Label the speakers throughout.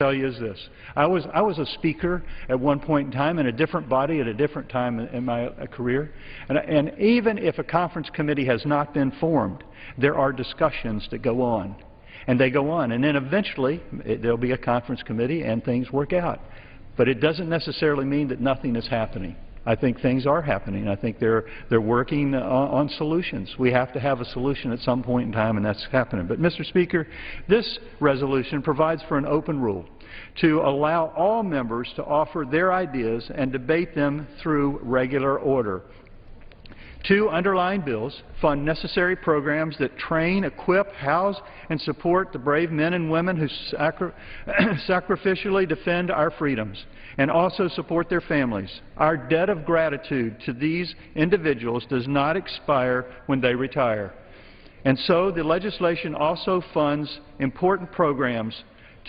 Speaker 1: tell you is this. I was a speaker at one point in time in a different body at a different time in my career. And even if a conference committee has not been formed, there are discussions that go on. And they go on. And then eventually there'll be a conference committee and things work out. But it doesn't necessarily mean that nothing is happening. I think things are happening. I think they're working on solutions. We have to have a solution at some point in time, and that's happening. But, Mr. Speaker, this resolution provides for an open rule to allow all members to offer their ideas and debate them through regular order. Two underlying bills fund necessary programs that train, equip, house, and support the brave men and women who sacrificially defend our freedoms and also support their families. Our debt of gratitude to these individuals does not expire when they retire. And so the legislation also funds important programs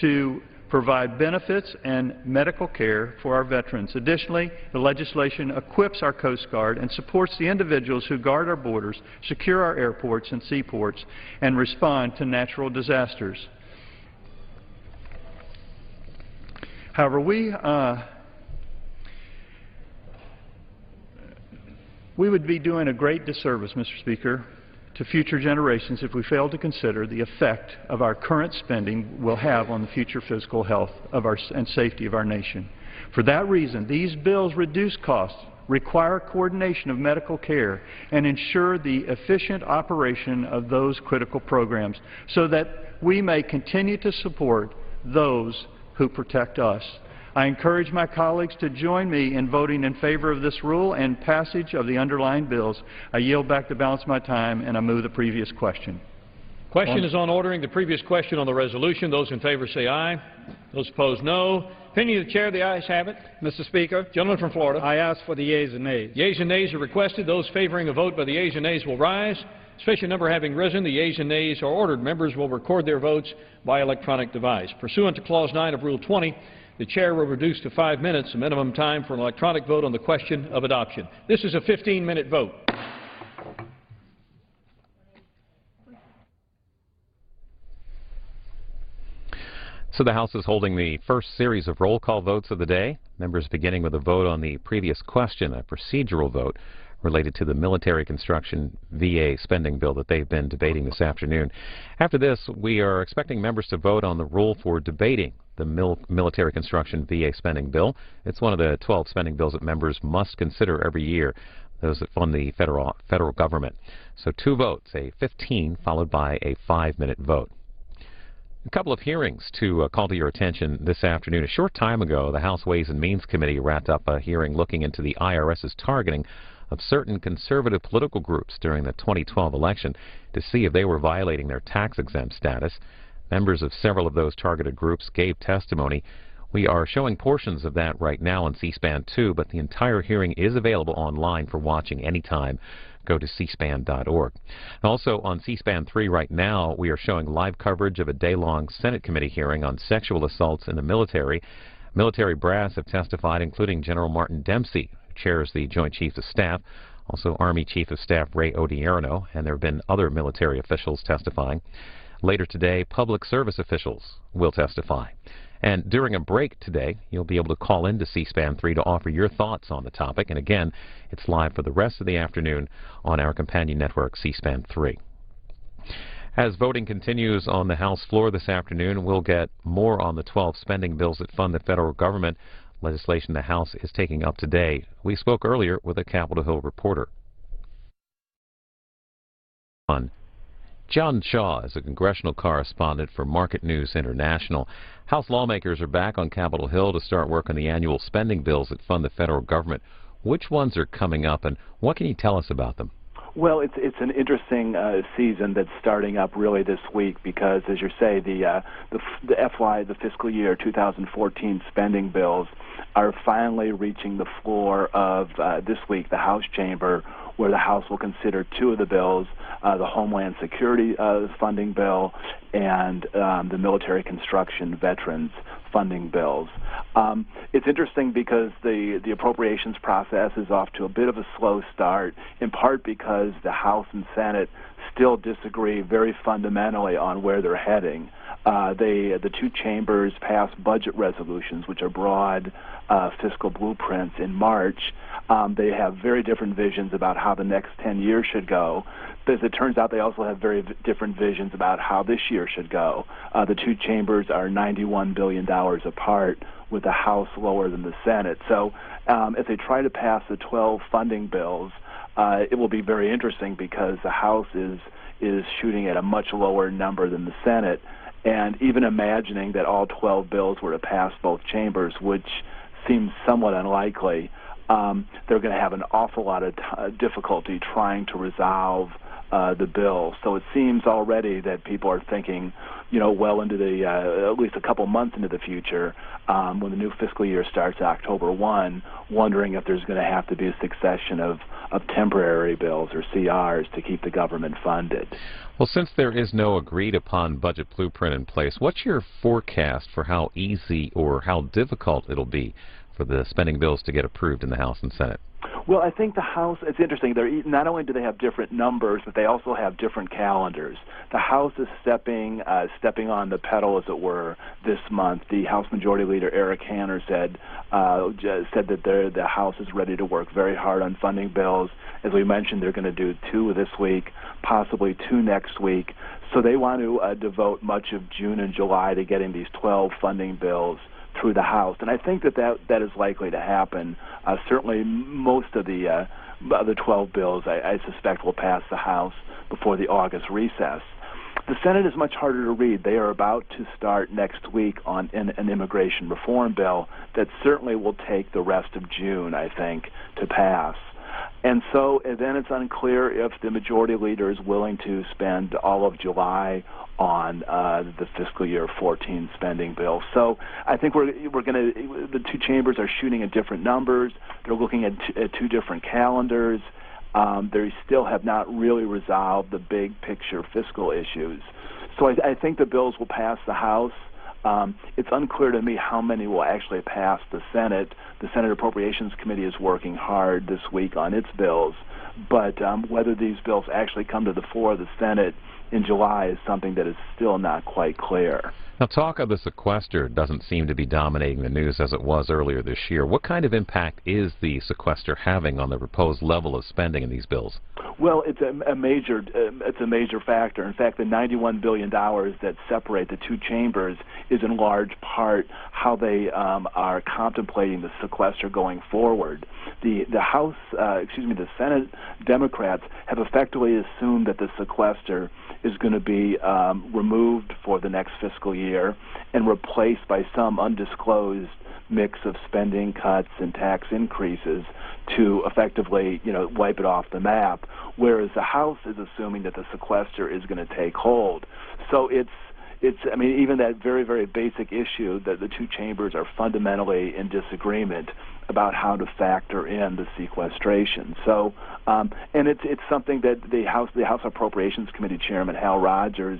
Speaker 1: to provide benefits and medical care for our veterans. Additionally, the legislation equips our Coast Guard and supports the individuals who guard our borders, secure our airports and seaports, and respond to natural disasters. However, we would be doing a great disservice, Mr. Speaker, to future generations if we fail to consider the effect of our current spending will have on the future physical health of and safety of our nation. For that reason, these bills reduce costs, require coordination of medical care, and ensure the efficient operation of those critical programs so that we may continue to support those who protect us. I encourage my colleagues to join me in voting in favor of this rule and passage of the underlying bills. I yield back the balance of my time, and I move the previous question.
Speaker 2: Question is on ordering the previous question on the resolution. Those in favor say aye. Those opposed, no. Opinion of the Chair, the ayes have it.
Speaker 3: Mr. Speaker.
Speaker 2: Gentleman from Florida.
Speaker 3: I ask for the yeas and nays.
Speaker 2: Yeas and nays are requested. Those favoring a vote by the yeas and nays will rise. Sufficient number having risen, the yeas and nays are ordered. Members will record their votes by electronic device. Pursuant to Clause 9 of Rule 20, the Chair will reduce to 5 minutes the minimum time for an electronic vote on the question of adoption. This is a 15-minute vote.
Speaker 4: So the House is holding the first series of roll call votes of the day. Members beginning with a vote on the previous question, a procedural vote related to the military construction VA spending bill that they've been debating this afternoon. After this, we are expecting members to vote on the rule for debating the military construction VA spending bill. It's one of the 12 spending bills that members must consider every year, those that fund the federal government. So 2 votes, a 15 followed by a 5-minute vote. A couple of hearings to call to your attention this afternoon. A short time ago, the House Ways and Means Committee wrapped up a hearing looking into the IRS's targeting of certain conservative political groups during the 2012 election to see if they were violating their tax-exempt status. Members of several of those targeted groups gave testimony. We are showing portions of that right now on C-SPAN 2, but the entire hearing is available online for watching anytime. Go to cspan.org. Also on C-SPAN 3 right now, we are showing live coverage of a day-long Senate committee hearing on sexual assaults in the military. Military brass have testified, including General Martin Dempsey, who chairs the Joint Chiefs of Staff, also Army Chief of Staff Ray Odierno, and there have been other military officials testifying. Later today, public service officials will testify. And during a break today, you'll be able to call in to C-SPAN 3 to offer your thoughts on the topic. And again, it's live for the rest of the afternoon on our companion network, C-SPAN 3. As voting continues on the House floor this afternoon, we'll get more on the 12 spending bills that fund the federal government. Legislation the House is taking up today. We spoke earlier with a Capitol Hill reporter. John Shaw is a congressional correspondent for Market News International. House lawmakers are back on Capitol Hill to start work on the annual spending bills that fund the federal government. Which ones are coming up, and what can you tell us about them?
Speaker 5: Well, it's an interesting season that's starting up really this week because, as you say, the fiscal year 2014 spending bills are finally reaching the floor of this week, the House chamber, where the House will consider 2 of the bills, the Homeland Security funding bill and the military construction veterans funding bills. It's interesting because the appropriations process is off to a bit of a slow start, in part because the House and Senate still disagree very fundamentally on where they're heading. The two chambers passed budget resolutions, which are broad fiscal blueprints in March. They have very different visions about how the next 10 years should go. But as it turns out, they also have very different visions about how this year should go. The two chambers are $91 billion apart, with the House lower than the Senate. So if they try to pass the 12 funding bills, it will be very interesting because the House is shooting at a much lower number than the Senate. And even imagining that all 12 bills were to pass both chambers, which seems somewhat unlikely, they're going to have an awful lot of difficulty trying to resolve the bill. So it seems already that people are thinking, well into the at least a couple months into the future, when the new fiscal year starts October 1, wondering if there's going to have to be a succession of temporary bills or CRs to keep the government funded.
Speaker 4: Well, since there is no agreed upon budget blueprint in place, what's your forecast for how easy or how difficult it'll be for the spending bills to get approved in the House and Senate?
Speaker 5: Well, I think the House, it's interesting, not only do they have different numbers, but they also have different calendars. The House is stepping on the pedal, as it were, this month. The House Majority Leader, Eric Hanner, said that the House is ready to work very hard on funding bills. As we mentioned, they're going to do 2 this week, possibly 2 next week. So they want to devote much of June and July to getting these 12 funding bills through the House, and I think that is likely to happen. Certainly, most of the 12 bills, I suspect, will pass the House before the August recess. The Senate is much harder to read. They are about to start next week on an immigration reform bill that certainly will take the rest of June, I think, to pass. And so then it's unclear if the majority leader is willing to spend all of July on the fiscal year 14 spending bill. So I think we're going to, the two chambers are shooting at different numbers. They're looking at 2 different calendars. They still have not really resolved the big picture fiscal issues. So I think the bills will pass the House. It's unclear to me how many will actually pass the Senate. The Senate Appropriations Committee is working hard this week on its bills, but whether these bills actually come to the floor of the Senate in July is something that is still not quite clear.
Speaker 4: Now, talk of the sequester doesn't seem to be dominating the news as it was earlier this year. What kind of impact is the sequester having on the proposed level of spending in these bills?
Speaker 5: Well, it's a major factor. In fact, the $91 billion that separate the two chambers is in large part how they are contemplating the sequester going forward. The Senate Democrats have effectively assumed that the sequester is going to be removed for the next fiscal year and replaced by some undisclosed mix of spending cuts and tax increases to effectively, wipe it off the map, whereas the House is assuming that the sequester is going to take hold. So even that very, very basic issue that the two chambers are fundamentally in disagreement about how to factor in the sequestration. So, and it's something that the House Appropriations Committee Chairman Hal Rogers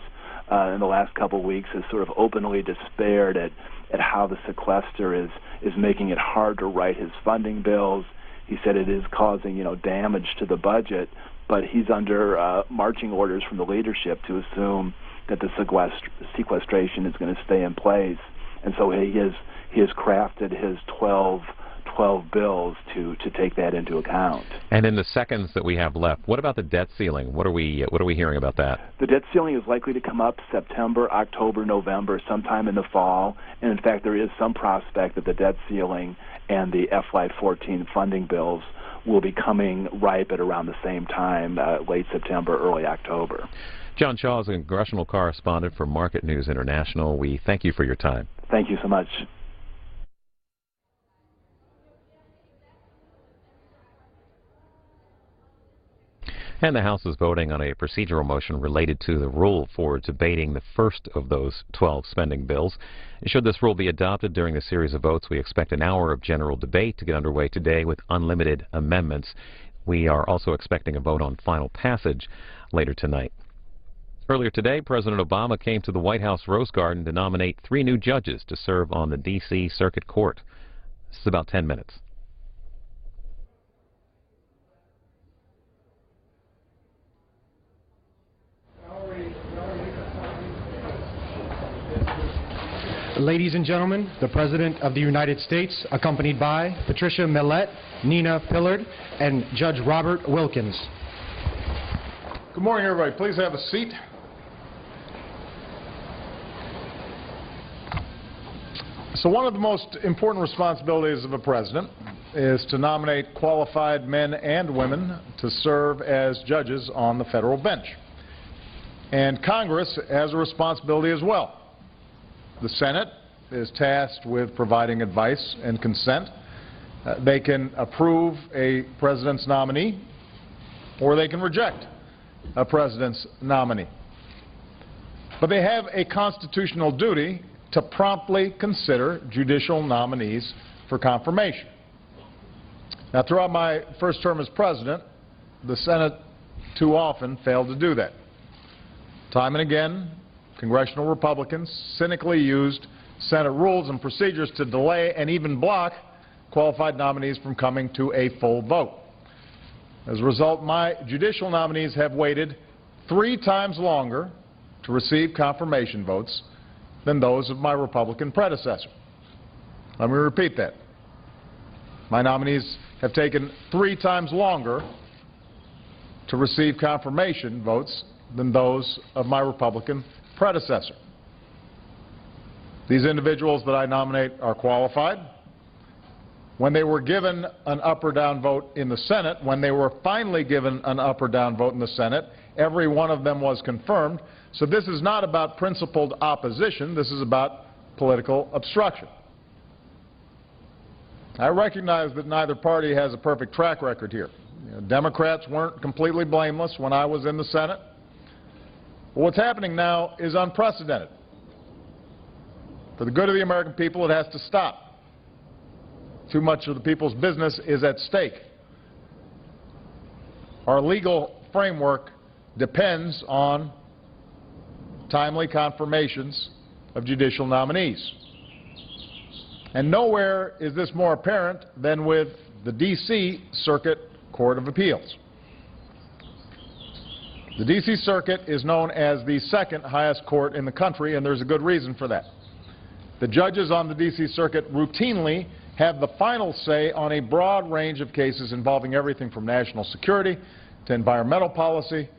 Speaker 5: in the last couple of weeks has sort of openly despaired at how the sequester is making it hard to write his funding bills. He said it is causing, damage to the budget, but he's under marching orders from the leadership to assume that the sequestration is going to stay in place. And so he has crafted his 12 bills to take that into account.
Speaker 4: And in the seconds that we have left, what about the debt ceiling? What are we hearing about that?
Speaker 5: The debt ceiling is likely to come up September, October, November, sometime in the fall. And in fact, there is some prospect that the debt ceiling and the FY14 funding bills will be coming ripe at around the same time, late September, early October.
Speaker 4: John Shaw is a congressional correspondent for Market News International. We thank you for your time.
Speaker 5: Thank you so much.
Speaker 4: And the House is voting on a procedural motion related to the rule for debating the first of those 12 spending bills. Should this rule be adopted during the series of votes, we expect an hour of general debate to get underway today with unlimited amendments. We are also expecting a vote on final passage later tonight. Earlier today, President Obama came to the White House Rose Garden to nominate 3 new judges to serve on the D.C. Circuit Court. This is about 10 minutes.
Speaker 6: Ladies and gentlemen, the President of the United States, accompanied by Patricia Millett, Nina Pillard, and Judge Robert Wilkins.
Speaker 7: Good morning, everybody. Please have a seat. So one of the most important responsibilities of a president is to nominate qualified men and women to serve as judges on the federal bench. And Congress has a responsibility as well. The Senate is tasked with providing advice and consent. They can approve a president's nominee, or they can reject a president's nominee. But they have a constitutional duty to promptly consider judicial nominees for confirmation. Now, throughout my first term as president, the Senate too often failed to do that. Time and again, congressional Republicans cynically used Senate rules and procedures to delay and even block qualified nominees from coming to a full vote. As a result, my judicial nominees have waited 3 times longer to receive confirmation votes than those of my Republican predecessor. Let me repeat that. My nominees have taken 3 times longer to receive confirmation votes than those of my Republican predecessor. These individuals that I nominate are qualified. When they were given an up or down vote in the Senate, when they were finally given an up or down vote in the Senate, every one of them was confirmed. So this is not about principled opposition. This is about political obstruction. I recognize that neither party has a perfect track record here. Democrats weren't completely blameless when I was in the Senate. But what's happening now is unprecedented. For the good of the American people, it has to stop. Too much of the people's business is at stake. Our legal framework depends on timely confirmations of judicial nominees. And nowhere is this more apparent than with the D.C. Circuit Court of Appeals. The D.C. Circuit is known as the second highest court in the country, and there's a good reason for that. The judges on the D.C. Circuit routinely have the final say on a broad range of cases involving everything from national security to environmental policy,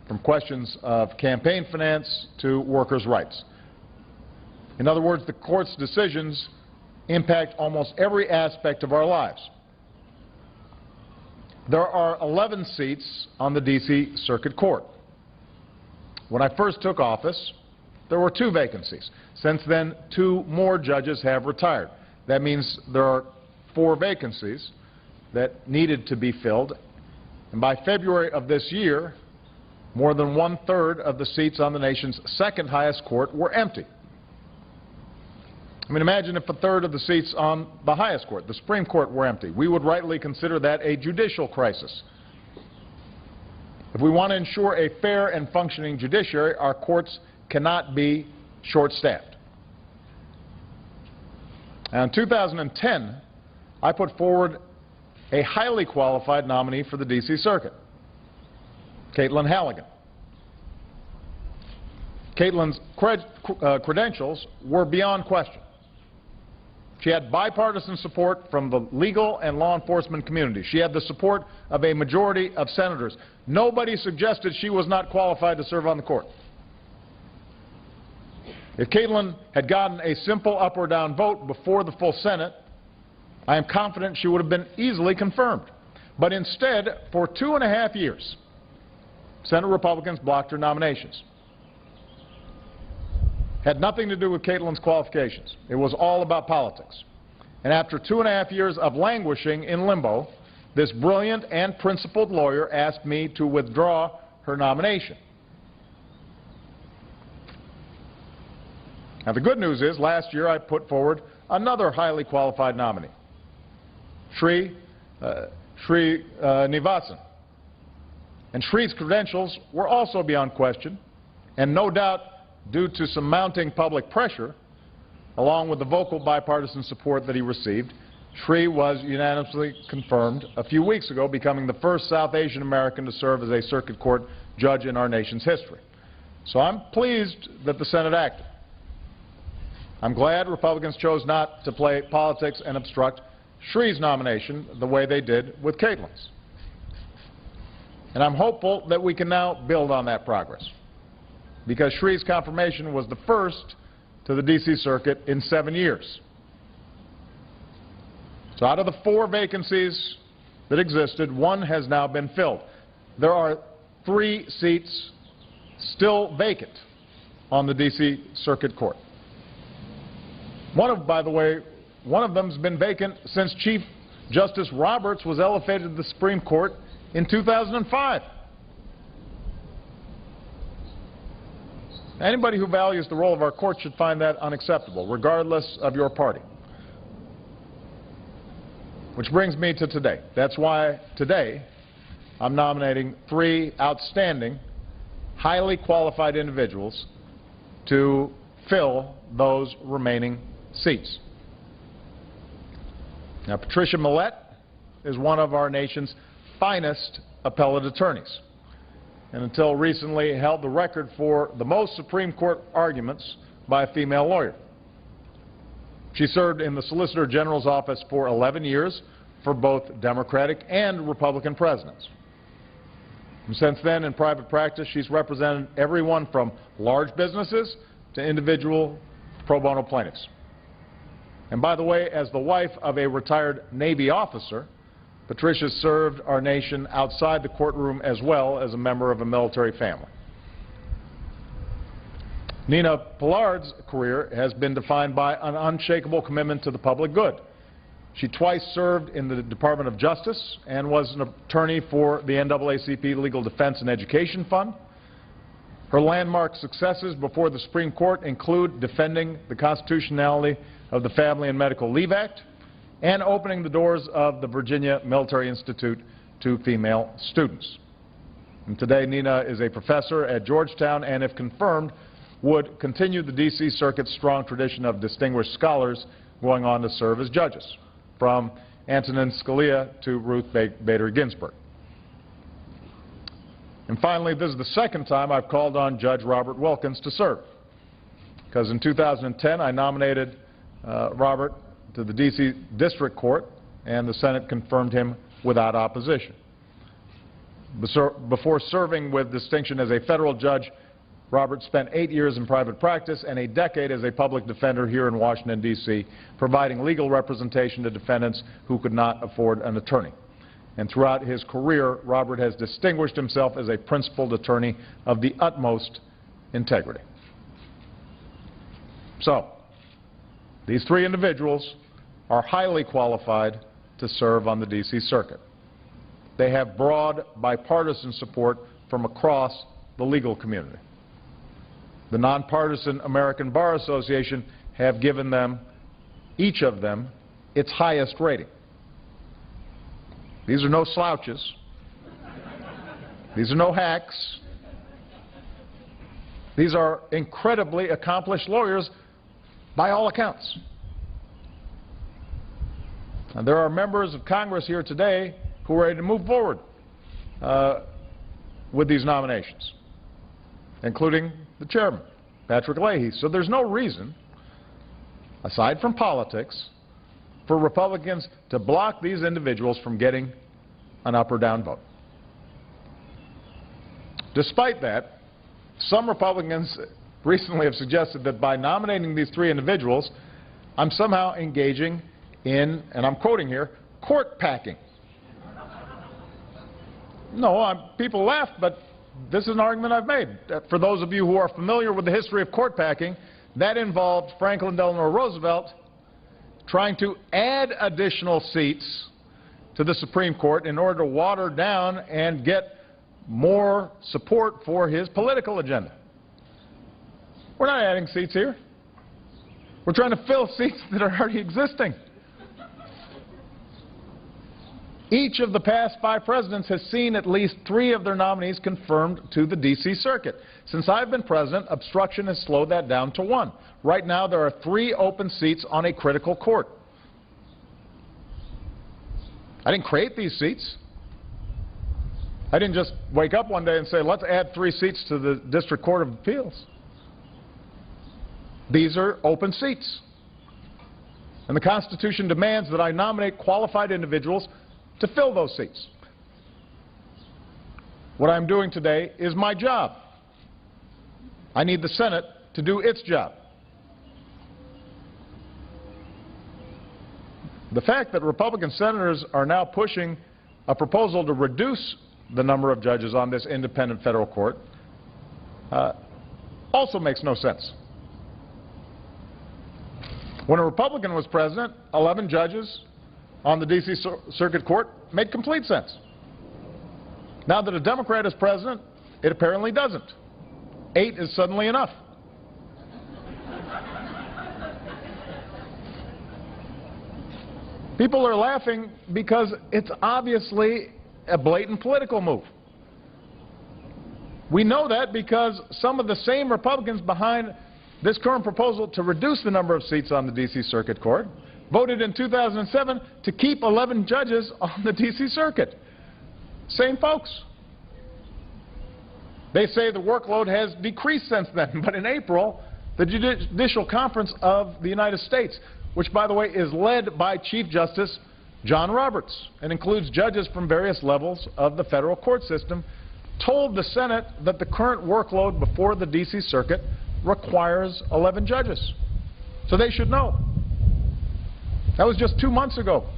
Speaker 7: from questions of campaign finance to workers' rights. In other words, the court's decisions impact almost every aspect of our lives. There are 11 seats on the D.C. Circuit Court. When I first took office, there were 2 vacancies. Since then, 2 more judges have retired. That means there are 4 vacancies that needed to be filled. And by February of this year, more than 1/3 of the seats on the nation's second highest court were empty. I mean, imagine if 1/3 of the seats on the highest court, the Supreme Court, were empty. We would rightly consider that a judicial crisis. If we want to ensure a fair and functioning judiciary, our courts cannot be short-staffed. Now, in 2010, I put forward a highly qualified nominee for the D.C. Circuit, Caitlin Halligan. Caitlin's credentials were beyond question. She had bipartisan support from the legal and law enforcement community. She had the support of a majority of senators. Nobody suggested she was not qualified to serve on the court. If Caitlin had gotten a simple up or down vote before the full Senate, I am confident she would have been easily confirmed. But instead, for 2.5 years, Senate Republicans blocked her nominations. Had nothing to do with Caitlin's qualifications. It was all about politics. And after 2.5 years of languishing in limbo, this brilliant and principled lawyer asked me to withdraw her nomination. Now, the good news is, last year I put forward another highly qualified nominee, Sri Nivasan. And Sri's credentials were also beyond question, and no doubt due to some mounting public pressure, along with the vocal bipartisan support that he received, Sri was unanimously confirmed a few weeks ago, becoming the first South Asian American to serve as a circuit court judge in our nation's history. So I'm pleased that the Senate acted. I'm glad Republicans chose not to play politics and obstruct Shrie's nomination the way they did with Caitlin's. And I'm hopeful that we can now build on that progress, because Shrie's confirmation was the first to the D.C. Circuit in 7 years. So out of the 4 vacancies that existed, 1 has now been filled. There are 3 seats still vacant on the D.C. Circuit Court. By the way, one of them has been vacant since Chief Justice Roberts was elevated to the Supreme Court in 2005. Anybody who values the role of our court should find that unacceptable, regardless of your party. Which brings me to today. That's why today I'm nominating 3 outstanding, highly qualified individuals to fill those remaining seats. Now, Patricia Millett is one of our nation's finest appellate attorneys, and until recently held the record for the most Supreme Court arguments by a female lawyer. She served in the Solicitor General's office for 11 years for both Democratic and Republican presidents. And since then, in private practice, she's represented everyone from large businesses to individual pro bono plaintiffs. And by the way, as the wife of a retired Navy officer, Patricia served our nation outside the courtroom as well as a member of a military family. Nina Pillard's career has been defined by an unshakable commitment to the public good. She twice served in the Department of Justice and was an attorney for the NAACP Legal Defense and Education Fund. Her landmark successes before the Supreme Court include defending the constitutionality of the Family and Medical Leave Act and opening the doors of the Virginia Military Institute to female students. And today, Nina is a professor at Georgetown and, if confirmed, would continue the D.C. Circuit's strong tradition of distinguished scholars going on to serve as judges, from Antonin Scalia to Ruth Bader Ginsburg. And finally, this is the second time I've called on Judge Robert Wilkins to serve, because in 2010 I nominated Robert to the D.C. District Court, and the Senate confirmed him without opposition. Before serving with distinction as a federal judge, Robert spent 8 years in private practice and a decade as a public defender here in Washington, D.C., providing legal representation to defendants who could not afford an attorney. And throughout his career, Robert has distinguished himself as a principled attorney of the utmost integrity. So, these 3 individuals are highly qualified to serve on the D.C. Circuit. They have broad bipartisan support from across the legal community. The nonpartisan American Bar Association have given them, each of them, its highest rating. These are no slouches. These are no hacks. These are incredibly accomplished lawyers by all accounts. And there are members of Congress here today who are ready to move forward with these nominations, including the chairman, Patrick Leahy. So there's no reason, aside from politics, for Republicans to block these individuals from getting an up or down vote. Despite that, some Republicans recently have suggested that by nominating these 3 individuals, I'm somehow engaging in, and I'm quoting here, court packing. No, people laugh, but this is an argument I've made. For those of you who are familiar with the history of court packing, that involved Franklin Delano Roosevelt trying to add additional seats to the Supreme Court in order to water down and get more support for his political agenda. We're not adding seats here. We're trying to fill seats that are already existing. Each of the past 5 presidents has seen at least 3 of their nominees confirmed to the D.C. Circuit. Since I've been president, obstruction has slowed that down to 1. Right now, there are 3 open seats on a critical court. I didn't create these seats. I didn't just wake up one day and say, let's add 3 seats to the District Court of Appeals. These are open seats. And the Constitution demands that I nominate qualified individuals to fill those seats. What I'm doing today is my job. I need the Senate to do its job. The fact that Republican senators are now pushing a proposal to reduce the number of judges on this independent federal court also makes no sense. When a Republican was president, 11 judges on the D.C. Circuit Court made complete sense. Now that a Democrat is president, it apparently doesn't. 8 is suddenly enough. People are laughing because it's obviously a blatant political move. We know that because some of the same Republicans behind this current proposal to reduce the number of seats on the D.C. Circuit Court voted in 2007 to keep 11 judges on the D.C. Circuit. Same folks. They say the workload has decreased since then, but in April, the Judicial Conference of the United States, which, by the way, is led by Chief Justice John Roberts and includes judges from various levels of the federal court system, told the Senate that the current workload before the D.C. Circuit requires 11 judges. So they should know. That was just 2 months ago.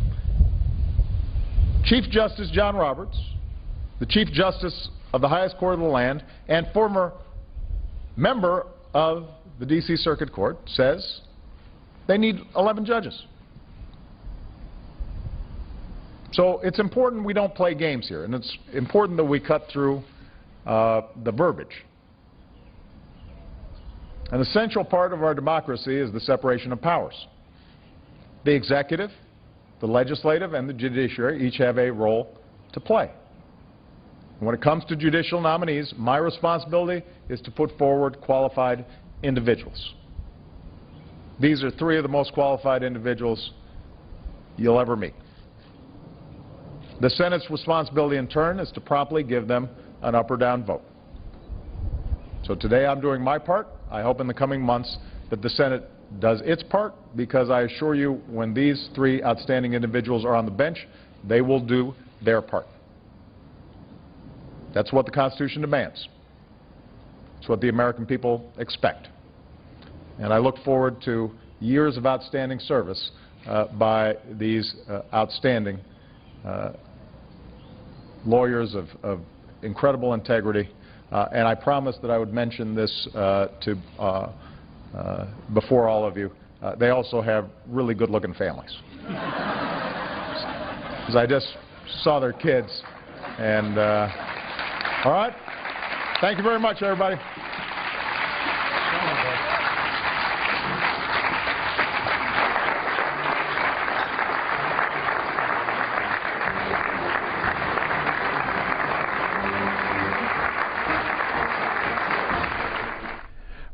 Speaker 7: Chief Justice John Roberts, the Chief Justice of the highest court of the land and former member of the D.C. Circuit Court, says they need 11 judges. So it's important we don't play games here, and it's important that we cut through the verbiage. An essential part of our democracy is the separation of powers. The executive, the legislative, and the judiciary each have a role to play. When it comes to judicial nominees, my responsibility is to put forward qualified individuals. These are 3 of the most qualified individuals you'll ever meet. The Senate's responsibility in turn is to promptly give them an up or down vote. So today I'm doing my part. I hope in the coming months that the Senate does its part, because I assure you when these 3 outstanding individuals are on the bench, they will do their part. That's what the Constitution demands. It's what the American people expect. And I look forward to years of outstanding service by these outstanding lawyers of incredible integrity. And I promised that I would mention this before all of you. They also have really good-looking families. Because I just saw their kids. And all right. Thank you very much, everybody.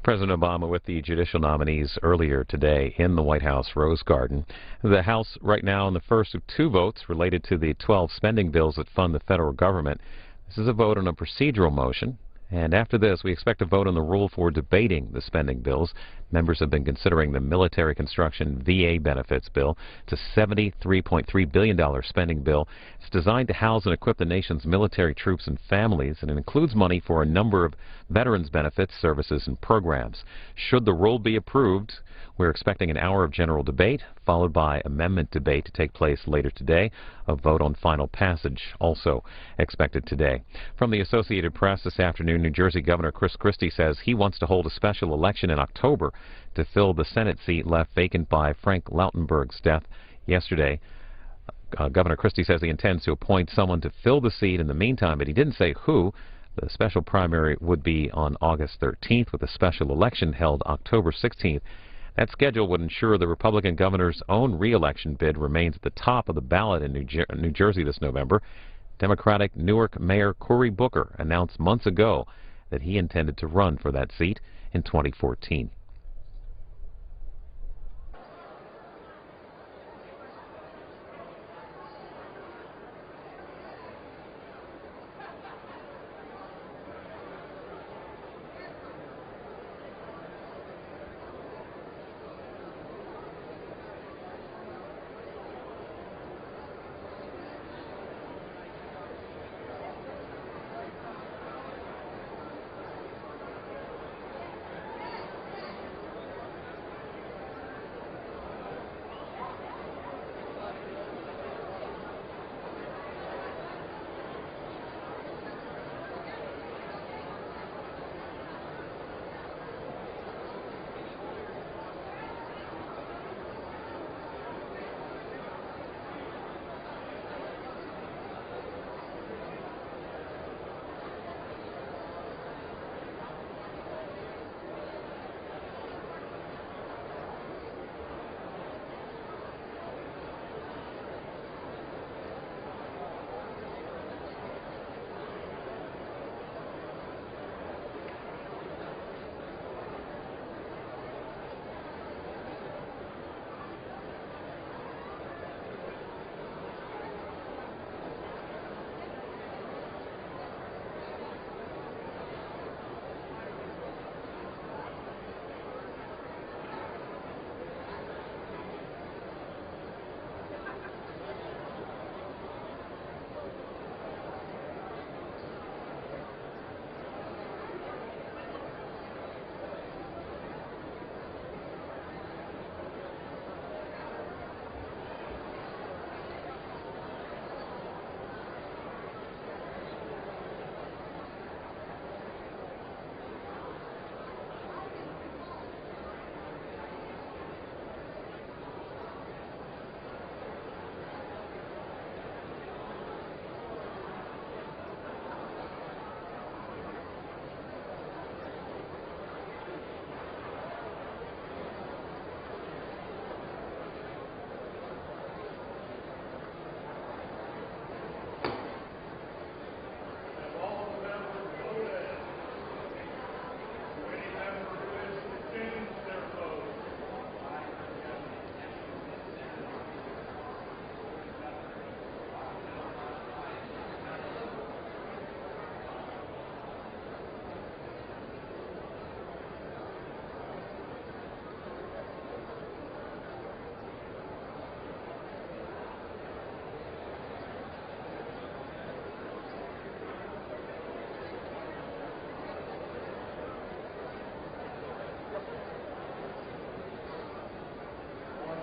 Speaker 4: President Obama with the judicial nominees earlier today in the White House Rose Garden. The House right now in the first of 2 votes related to the 12 spending bills that fund the federal government. This is a vote on a procedural motion. And after this, we expect a vote on the rule for debating the spending bills. Members have been considering the military construction VA benefits bill. It's a $73.3 billion spending bill. It's designed to house and equip the nation's military troops and families, and it includes money for a number of veterans benefits, services, and programs. Should the rule be approved, we're expecting an hour of general debate, followed by amendment debate to take place later today. A vote on final passage also expected today. From the Associated Press this afternoon, New Jersey Governor Chris Christie says he wants to hold a special election in October to fill the Senate seat left vacant by Frank Lautenberg's death yesterday. Governor Christie says he intends to appoint someone to fill the seat in the meantime, but he didn't say who. The special primary would be on August 13th, with a special election held October 16th. That schedule would ensure the Republican governor's own re-election bid remains at the top of the ballot in New Jersey this November. Democratic Newark Mayor Cory Booker announced months ago that he intended to run for that seat in 2014.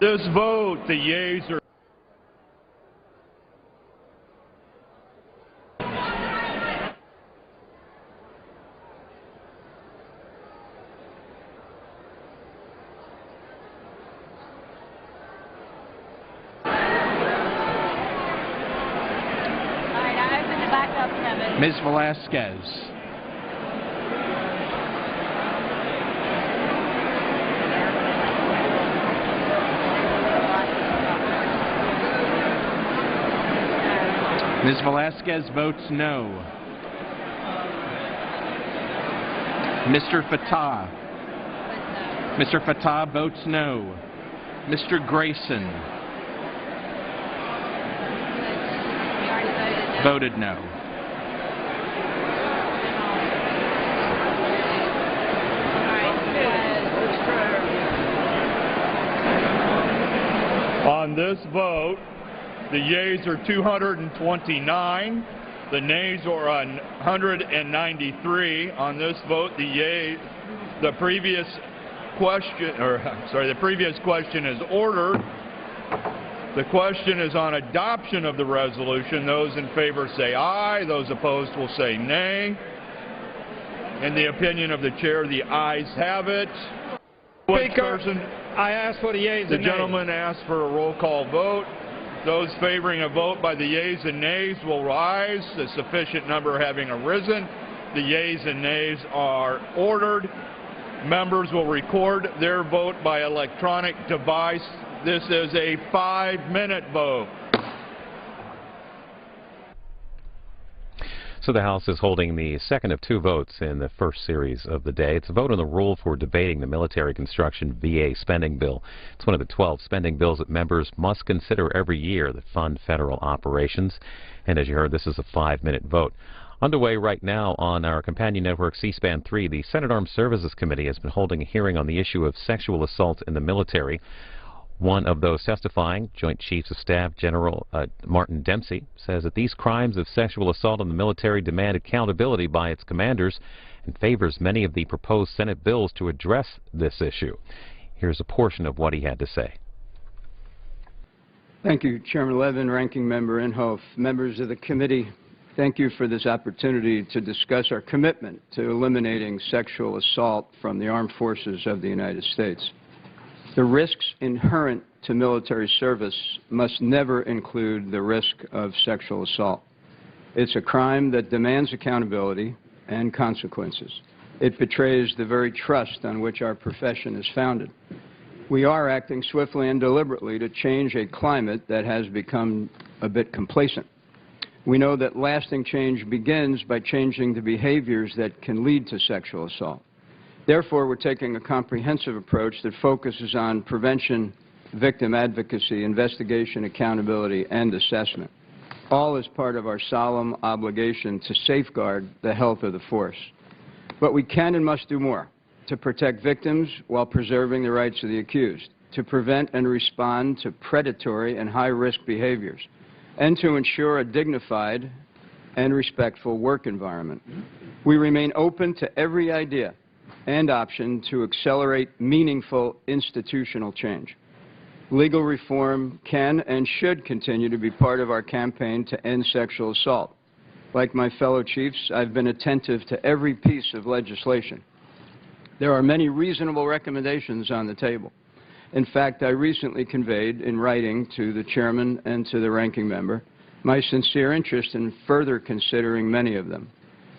Speaker 8: This vote, the yeas are...
Speaker 9: Ms. Velasquez. Ms. Velasquez votes no. Mr. Fattah. Mr. Fattah votes no. Mr. Grayson. Voted no.
Speaker 8: On this vote, the yeas are 229, the nays are 193. On this vote, the previous question is ordered. The question is on adoption of the resolution. Those in favor say aye. Those opposed will say nay. In the opinion of the chair, the ayes have it.
Speaker 3: Speaker, I ask for the yeas
Speaker 8: The
Speaker 3: and nays.
Speaker 8: gentleman asked for a roll call vote. Those favoring a vote by the yeas and nays will rise, a sufficient number having arisen. The yeas and nays are ordered. Members will record their vote by electronic device. This is a 5-minute vote.
Speaker 4: So the House is holding the second of two votes in the first series of the day. It's a vote on the rule for debating the military construction VA spending bill. It's one of the 12 spending bills that members must consider every year that fund federal operations. And as you heard, this is a 5-minute vote. Underway right now on our companion network C-SPAN 3, the Senate Armed Services Committee has been holding a hearing on the issue of sexual assault in the military. One of those testifying, Joint Chiefs of Staff General Martin Dempsey, says that these crimes of sexual assault in the military demand accountability by its commanders and favors many of the proposed Senate bills to address this issue. Here's a portion of what he had to say.
Speaker 10: Thank you, Chairman Levin, Ranking Member Inhofe, members of the committee. Thank you for this opportunity to discuss our commitment to eliminating sexual assault from the armed forces of the United States. The risks inherent to military service must never include the risk of sexual assault. It's a crime that demands accountability and consequences. It betrays the very trust on which our profession is founded. We are acting swiftly and deliberately to change a climate that has become a bit complacent. We know that lasting change begins by changing the behaviors that can lead to sexual assault. Therefore, we're taking a comprehensive approach that focuses on prevention, victim advocacy, investigation, accountability, and assessment, all as part of our solemn obligation to safeguard the health of the force. But we can and must do more to protect victims while preserving the rights of the accused, to prevent and respond to predatory and high-risk behaviors, and to ensure a dignified and respectful work environment. We remain open to every idea and option to accelerate meaningful institutional change. Legal reform can and should continue to be part of our campaign to end sexual assault. Like my fellow chiefs, I've been attentive to every piece of legislation. There are many reasonable recommendations on the table. In fact, I recently conveyed in writing to the chairman and to the ranking member my sincere interest in further considering many of them.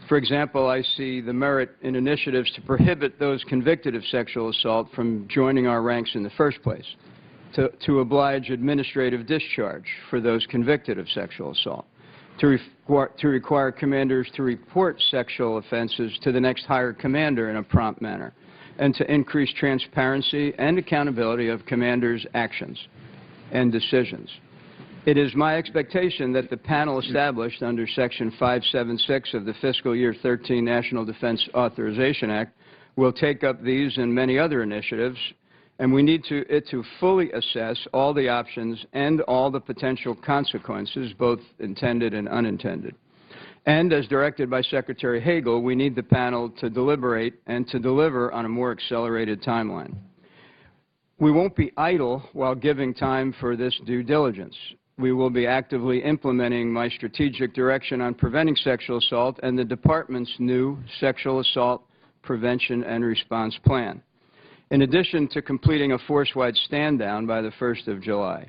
Speaker 10: For example, I see the merit in initiatives to prohibit those convicted of sexual assault from joining our ranks in the first place, to oblige administrative discharge for those convicted of sexual assault, to require commanders to report sexual offenses to the next higher commander in a prompt manner, and to increase transparency and accountability of commanders' actions and decisions. It is my expectation that the panel established under Section 576 of the Fiscal Year 13 National Defense Authorization Act will take up these and many other initiatives, and we need it to fully assess all the options and all the potential consequences, both intended and unintended. And as directed by Secretary Hagel, we need the panel to deliberate and to deliver on a more accelerated timeline. We won't be idle while giving time for this due diligence. We will be actively implementing my strategic direction on preventing sexual assault and the Department's new Sexual Assault Prevention and Response Plan, in addition to completing a force-wide stand-down by the 1st of July.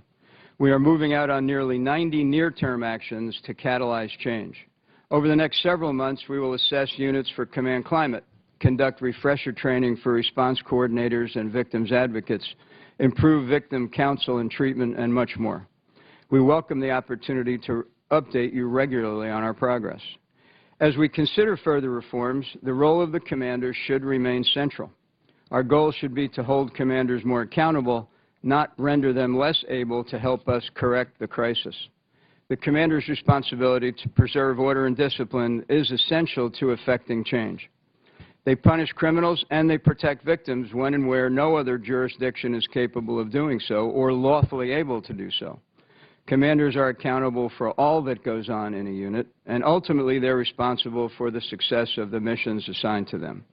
Speaker 10: We are moving out on nearly 90 near-term actions to catalyze change. Over the next several months, we will assess units for command climate, conduct refresher training for response coordinators and victims advocates, improve victim counsel and treatment, and much more. We welcome the opportunity to update you regularly on our progress. As we consider further reforms, the role of the commanders should remain central. Our goal should be to hold commanders more accountable, not render them less able to help us correct the crisis. The commander's responsibility to preserve order and discipline is essential to effecting change. They punish criminals and they protect victims when and where no other jurisdiction is capable of doing so or lawfully able to do so. Commanders are accountable for all that goes on in a unit, and ultimately they're responsible for the success of the missions assigned to them.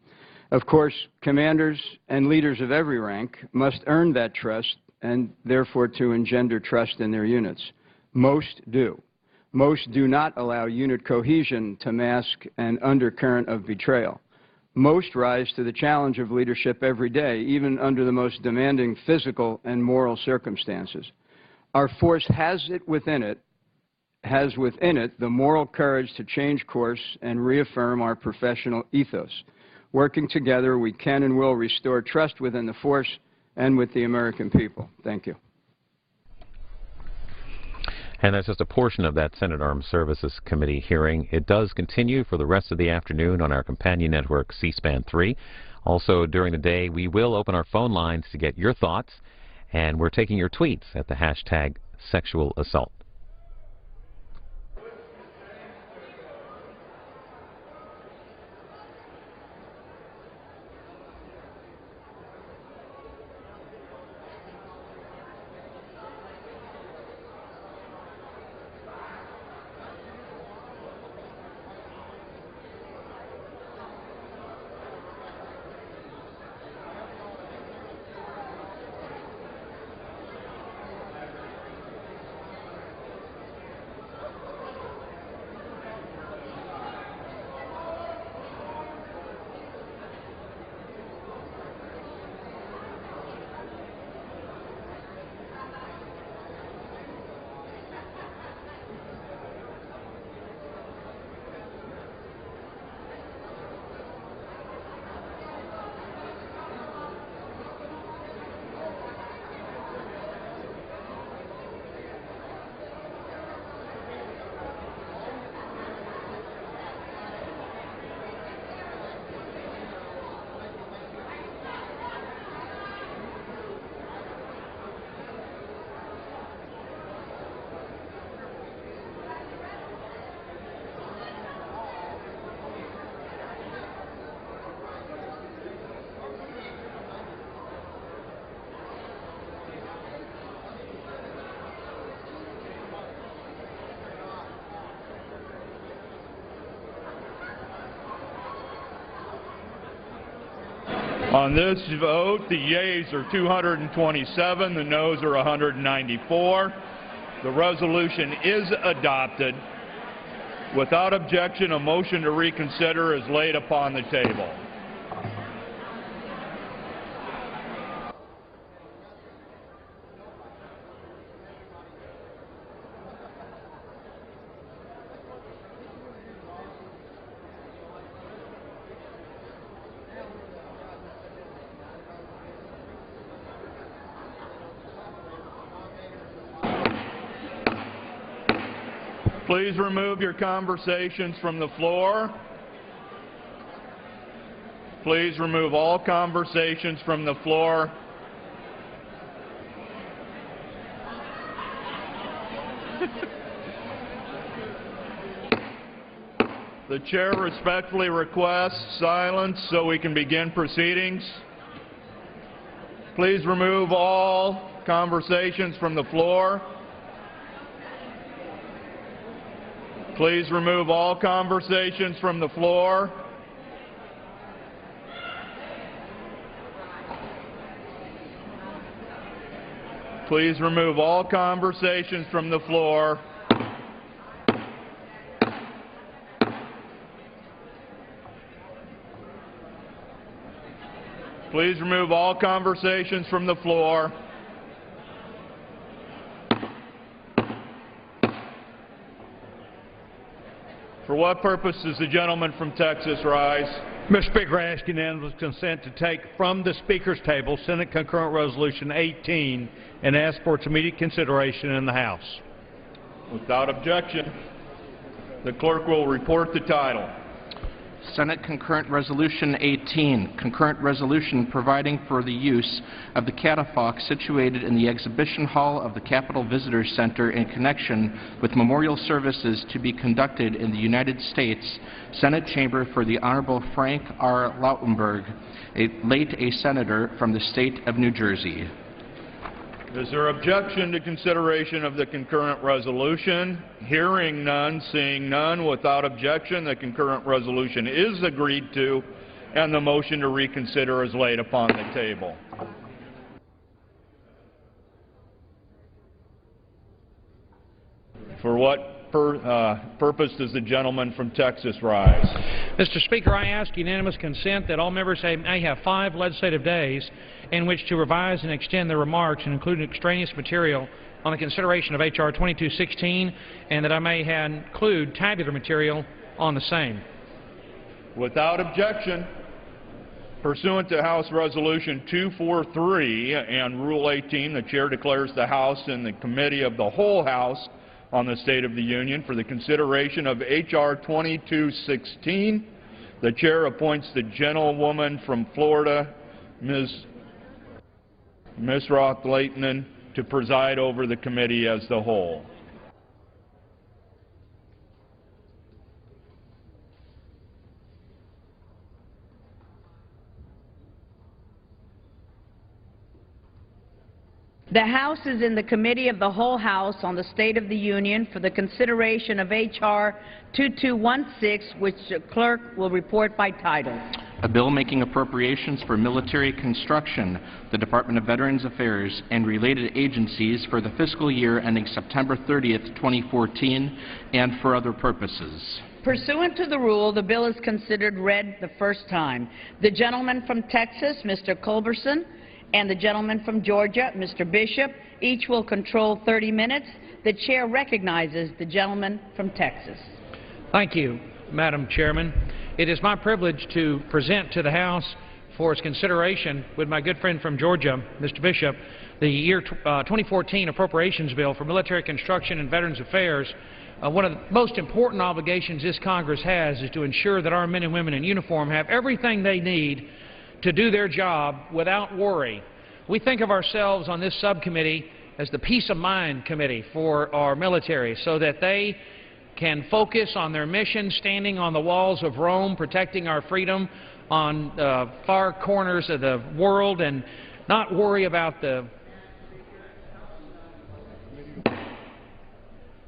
Speaker 10: Of course, commanders and leaders of every rank must earn that trust and therefore to engender trust in their units. Most do. Most do not allow unit cohesion to mask an undercurrent of betrayal. Most rise to the challenge of leadership every day, even under the most demanding physical and moral circumstances. Our force has within it the moral courage to change course and reaffirm our professional ethos. Working together, we can and will restore trust within the force and with the American people. Thank you.
Speaker 4: And that's just a portion of that Senate Armed Services Committee hearing. It does continue for the rest of the afternoon on our companion network, C-SPAN 3. Also, during the day, we will open our phone lines to get your thoughts, and we're taking your tweets at the hashtag sexual assault.
Speaker 8: On this vote, the yeas are 227, the noes are 194. The resolution is adopted. Without objection, a motion to reconsider is laid upon the table. Please remove your conversations from the floor. Please remove all conversations from the floor. The chair respectfully requests silence so we can begin proceedings. Please remove all conversations from the floor. Please remove all conversations from the floor. Please remove all conversations from the floor. Please remove all conversations from the floor. For what purpose does the gentleman from Texas rise?
Speaker 3: Mr. Speaker, I ask unanimous consent to take from the Speaker's table Senate Concurrent Resolution 18 and ask for its immediate consideration in the House.
Speaker 8: Without objection, the clerk will report the title.
Speaker 9: Senate Concurrent Resolution 18, concurrent resolution providing for the use of the catafalque situated in the exhibition hall of the Capitol Visitor Center in connection with memorial services to be conducted in the United States Senate Chamber for the Honorable Frank R. Lautenberg, late a senator from the state of New Jersey.
Speaker 8: Is there objection to consideration of the concurrent resolution? Hearing none, seeing none, without objection, the concurrent resolution is agreed to, and the motion to reconsider is laid upon the table. For what purpose does the gentleman from Texas rise?
Speaker 2: Mr. Speaker, I ask unanimous consent that all members may have 5 legislative days in which to revise and extend their remarks and include extraneous material on the consideration of H.R. 2216, and that I may include tabular material on the same.
Speaker 8: Without objection, pursuant to House Resolution 243 and Rule 18, the Chair declares the House in the Committee of the Whole House on the State of the Union for the consideration of H.R. 2216. The Chair appoints the gentlewoman from Florida, Ms. Roth-Lehtinen, to preside over the committee as the whole.
Speaker 11: The House is in the Committee of the Whole House on the State of the Union for the consideration of H.R. 2216, which the clerk will report by title.
Speaker 9: A bill making appropriations for military construction, the Department of Veterans Affairs, and related agencies for the fiscal year ending September 30th, 2014, and for other purposes.
Speaker 11: Pursuant to the rule, the bill is considered read the first time. The gentleman from Texas, Mr. Culberson, and the gentleman from Georgia, Mr. Bishop, each will control 30 minutes. The Chair recognizes the gentleman from Texas.
Speaker 2: Thank you, Madam Chairman. It is my privilege to present to the House for its consideration with my good friend from Georgia, Mr. Bishop, the year 2014 Appropriations Bill for Military Construction and Veterans Affairs. One of the most important obligations this Congress has is to ensure that our men and women in uniform have everything they need to do their job without worry. We think of ourselves on this subcommittee as the peace of mind committee for our military, so that they can focus on their mission, standing on the walls of Rome, protecting our freedom on far corners of the world, and not worry about the...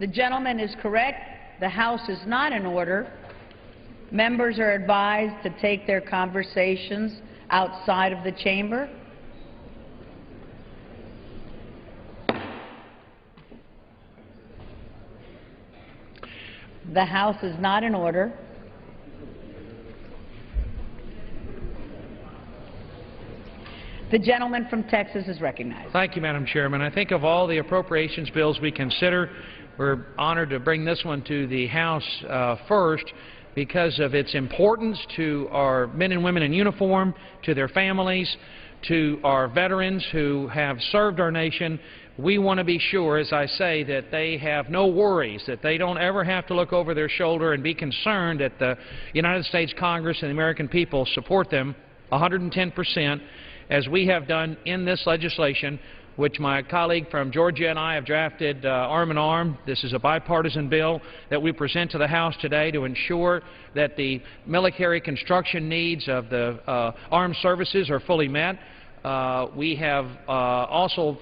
Speaker 11: The gentleman is correct. The House is not in order. Members are advised to take their conversations outside of the chamber. The House is not in order. The gentleman from Texas is recognized.
Speaker 2: Thank you, Madam Chairman. I think of all the appropriations bills we consider, we're honored to bring this one to the House first, because of its importance to our men and women in uniform, to their families, to our veterans who have served our nation. We want to be sure, as I say, that they have no worries, that they don't ever have to look over their shoulder and be concerned that the United States Congress and the American people support them 110%, as we have done in this legislation, which my colleague from Georgia and I have drafted arm in arm. This is a bipartisan bill that we present to the House today to ensure that the military construction needs of the armed services are fully met. We have also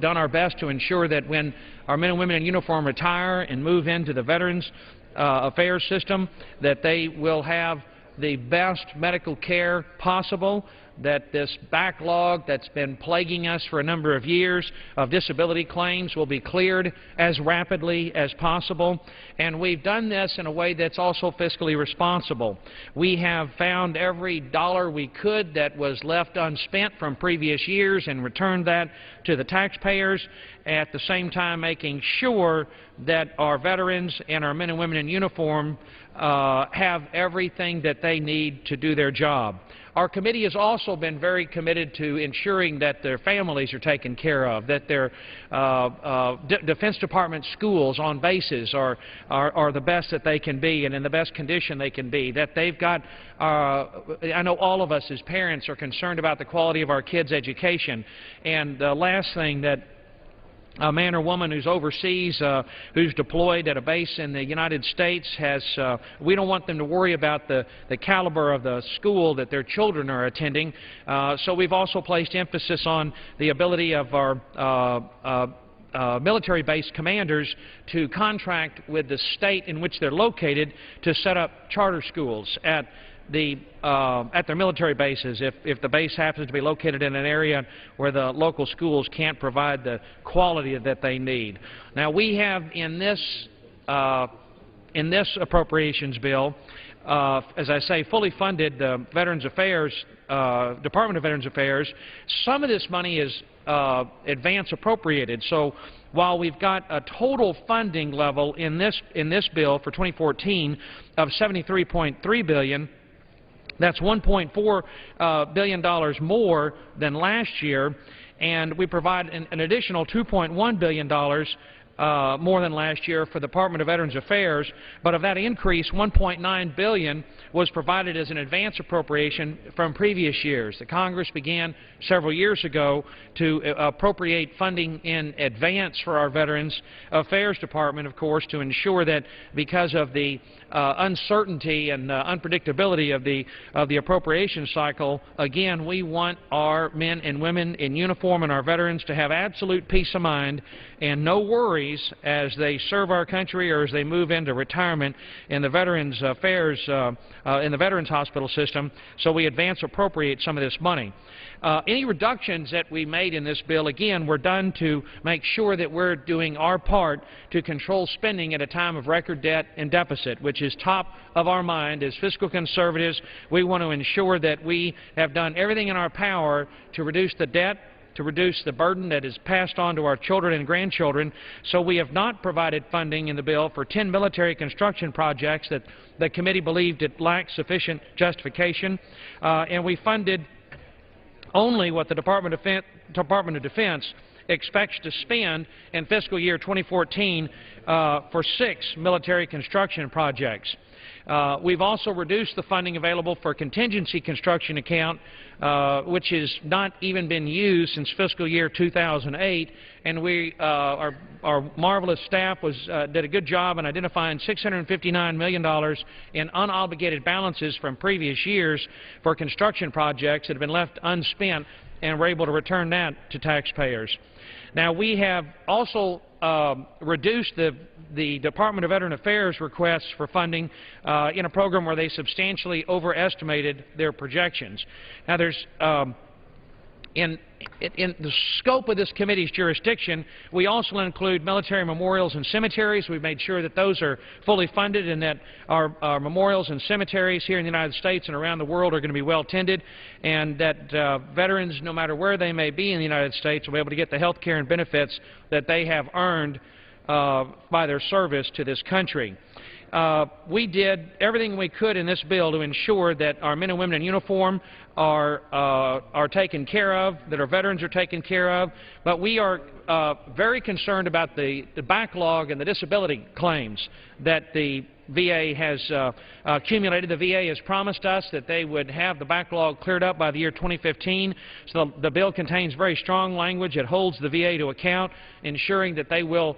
Speaker 2: done our best to ensure that when our men and women in uniform retire and move into the Veterans Affairs system, that they will have the best medical care possible. that this backlog that's been plaguing us for a number of years of disability claims will be cleared as rapidly as possible. And we've done this in a way that's also fiscally responsible. We have found every dollar we could that was left unspent from previous years and returned that to the taxpayers, at the same time making sure that our veterans and our men and women in uniform have everything that they need to do their job. Our committee has also been very committed to ensuring that their families are taken care of, that their Defense Department schools on bases are the best that they can be and in the best condition they can be, that they've got, I know all of us as parents are concerned about the quality of our kids' education. And the last thing that a man or woman who's overseas, who's deployed at a base in the United States has, we don't want them to worry about the caliber of the school that their children are attending. So we've also placed emphasis on the ability of our military-based commanders to contract with the state in which they're located to set up charter schools at their military bases if the base happens to be located in an area where the local schools can't provide the quality that they need. Now, we have in this appropriations bill, as I say, fully funded the Veterans Affairs, Department of Veterans Affairs. Some of this money is advance appropriated. So while we've got a total funding level in this bill for 2014 of $73.3 billion, that's $1.4 billion more than last year, and we provide an additional $2.1 billion more than last year for the Department of Veterans Affairs. But of that increase, $1.9 billion was provided as an advance appropriation from previous years. The Congress began several years ago to appropriate funding in advance for our Veterans Affairs Department, of course, to ensure that because of the uncertainty and unpredictability of the appropriation cycle, again, we want our men and women in uniform and our veterans to have absolute peace of mind and no worries as they serve our country or as they move into retirement in the Veterans Affairs, in the Veterans Hospital system, so we advance appropriate some of this money. Any reductions that we made in this bill, again, were done to make sure that we're doing our part to control spending at a time of record debt and deficit, which is top of our mind as fiscal conservatives. We want to ensure that we have done everything in our power to reduce the debt, to reduce the burden that is passed on to our children and grandchildren. So we have not provided funding in the bill for 10 military construction projects that the committee believed it lacked sufficient justification, and we funded only what the Department of Defense expects to spend in fiscal year 2014 for 6 military construction projects. We've also reduced the funding available for contingency construction account, which has not even been used since fiscal year 2008, and our marvelous staff did a good job in identifying $659 million in unobligated balances from previous years for construction projects that have been left unspent, and we're able to return that to taxpayers. Now, we have also reduced the Department of Veterans Affairs requests for funding in a program where they substantially overestimated their projections. Now, there's in the scope of this committee's jurisdiction, we also include military memorials and cemeteries. We've made sure that those are fully funded and that our memorials and cemeteries here in the United States and around the world are going to be well tended, and that veterans, no matter where they may be in the United States, will be able to get the health care and benefits that they have earned by their service to this country. We did everything we could in this bill to ensure that our men and women in uniform are taken care of, that our veterans are taken care of, but we are very concerned about the backlog and the disability claims that the VA has accumulated. The VA has promised us that they would have the backlog cleared up by the year 2015. So the bill contains very strong language that holds the VA to account, ensuring that they will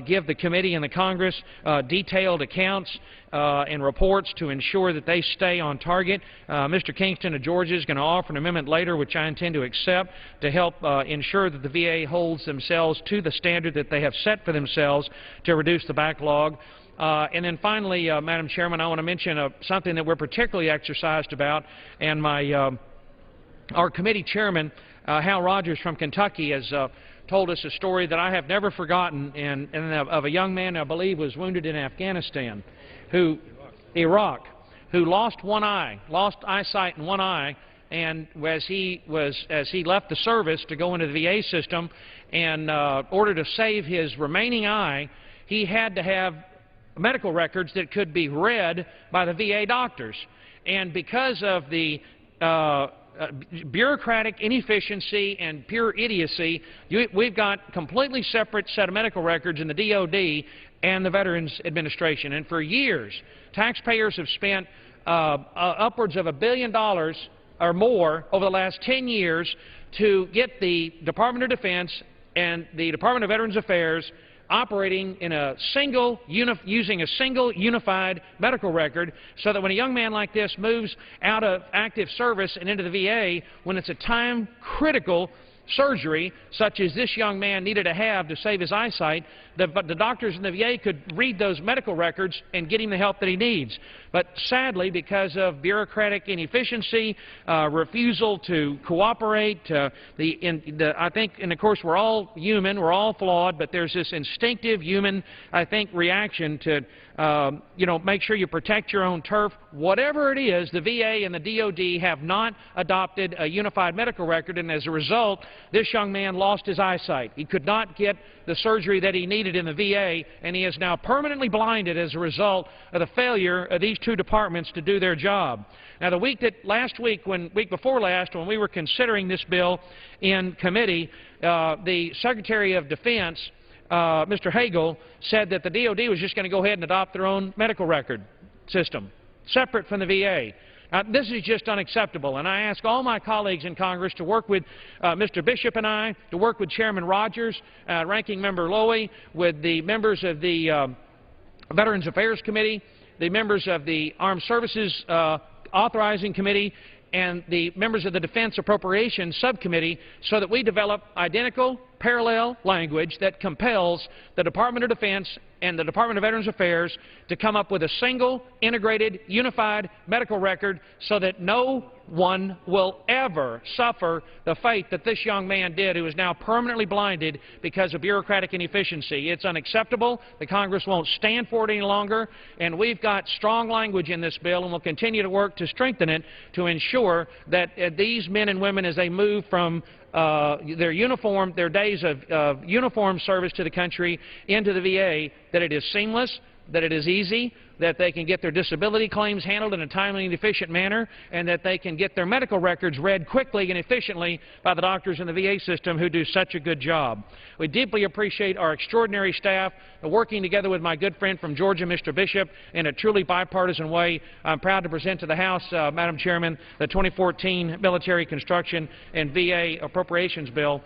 Speaker 2: give the committee and the Congress detailed accounts and reports to ensure that they stay on target. Mr. Kingston of Georgia is going to offer an amendment later, which I intend to accept, to help ensure that the VA holds themselves to the standard that they have set for themselves to reduce the backlog. And then finally, Madam Chairman, I want to mention something that we're particularly exercised about, and my our committee chairman, Hal Rogers from Kentucky, has told us a story that I have never forgotten, and of a young man I believe was wounded in Afghanistan, Iraq, who lost one eye, lost eyesight in one eye, and as he left the service to go into the VA system, and in order to save his remaining eye, he had to have medical records that could be read by the VA doctors. And because of the bureaucratic inefficiency and pure idiocy, we've got completely separate set of medical records in the DOD and the Veterans Administration. And for years, taxpayers have spent upwards of $1 billion or more over the last 10 years to get the Department of Defense and the Department of Veterans Affairs operating in a single, using a single unified medical record, so that when a young man like this moves out of active service and into the VA, when it's a time-critical surgery, such as this young man needed to have to save his eyesight, the doctors in the VA could read those medical records and get him the help that he needs. But sadly, because of bureaucratic inefficiency, refusal to cooperate, I think, and of course we're all human, we're all flawed, but there's this instinctive human, I think, reaction to, make sure you protect your own turf. Whatever it is, the VA and the DOD have not adopted a unified medical record, and as a result, this young man lost his eyesight. He could not get the surgery that he needed in the VA, and he is now permanently blinded as a result of the failure of these two departments to do their job. Now, the week before last, when we were considering this bill in committee, the Secretary of Defense, Mr. Hagel, said that the DOD was just going to go ahead and adopt their own medical record system, separate from the VA. This is just unacceptable, and I ask all my colleagues in Congress to work with Mr. Bishop and I, to work with Chairman Rogers, Ranking Member Lowy, with the members of the Veterans Affairs Committee, the members of the Armed Services Authorizing Committee, and the members of the Defense Appropriations Subcommittee, so that we develop identical, parallel language that compels the Department of Defense and the Department of Veterans Affairs to come up with a single, integrated, unified medical record, so that no one will ever suffer the fate that this young man did, who is now permanently blinded because of bureaucratic inefficiency. It's unacceptable. The Congress won't stand for it any longer, and we've got strong language in this bill, and we'll continue to work to strengthen it to ensure that these men and women, as they move from their days of uniform service to the country into the VA, that it is seamless, that it is easy, that they can get their disability claims handled in a timely and efficient manner, and that they can get their medical records read quickly and efficiently by the doctors in the VA system who do such a good job. We deeply appreciate our extraordinary staff working together with my good friend from Georgia, Mr. Bishop, in a truly bipartisan way. I'm proud to present to the House, Madam Chairman, the 2014 Military Construction and VA Appropriations Bill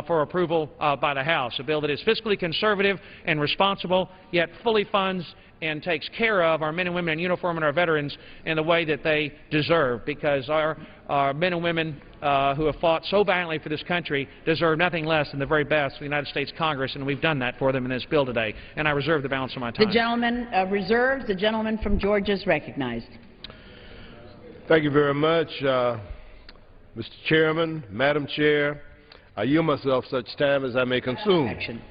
Speaker 2: for approval by the House, a bill that is fiscally conservative and responsible, yet fully funds and takes care of our men and women in uniform and our veterans in the way that they deserve, because our men and women who have fought so valiantly for this country deserve nothing less than the very best of the United States Congress, and we've done that for them in this bill today. And I reserve the balance of my time.
Speaker 11: The gentleman reserves. The gentleman from Georgia is recognized.
Speaker 12: Thank you very much, Mr. Chairman, Madam Chair. I yield myself such time as I may consume.
Speaker 11: Action.